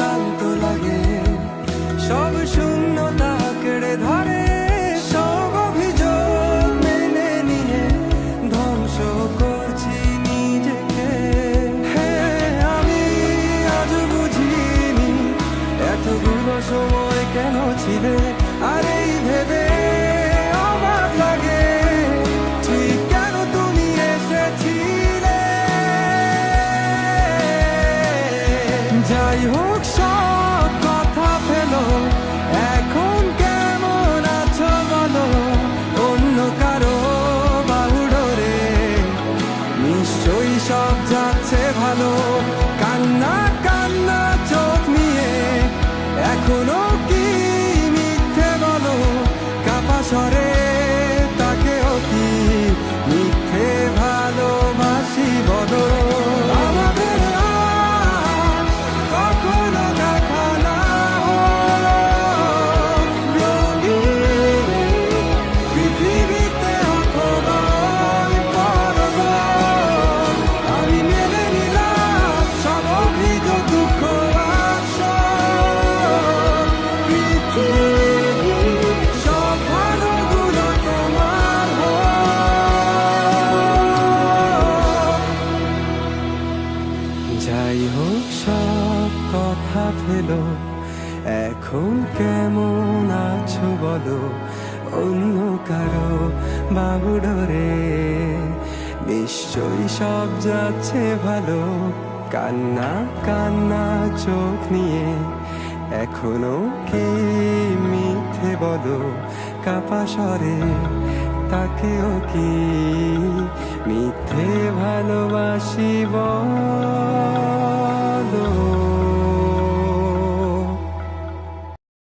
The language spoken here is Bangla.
ক্লান্ত লাগে, সব শূন্যতা কেড়ে ধরে, সব অভিযোগ মেনে নিয়ে ধ্বংস করছি নিজেকে। হ্যাঁ, আমি আজ বুঝিনি এতগুলো সময় কেন ছিলে, আর এই ভেবে অবাক লাগে ঠিক কেন তুমি এসেছিলে। যাই হোক সব কথা ফেলো, এখন কেমন আছো বলো, অন্য কারো বাহুডোরে নিশ্চয়ই সব যাচ্ছে ভালো। কান্না কান্না চোখ নিয়ে এখনো কি মিথ্যে বলো, কাপা স্বরে তাকেও কি মিথ্যে ভালোবাসি বলো। আমাদের আর কখনো দেখা না হলো, রঙিন পৃথিবীতে অথবাই পরব। আমি মেনে নিলাম সব অভিযোগ, দুঃখ আর শোক। পৃথিবী সব ভালোগুলো তোমার হোক। যাই হোক সব কথা ফেলো, এখন কেমন আছো বলো, অন্য কারো বাহুডোরে নিশ্চয়ই সব যাচ্ছে ভালো। কান্না কান্না চোখ নিয়ে এখনো কি মিথ্যে বলো, কাপা স্বরে তাকেও কি মিথ্যে ভালোবাসি বলো।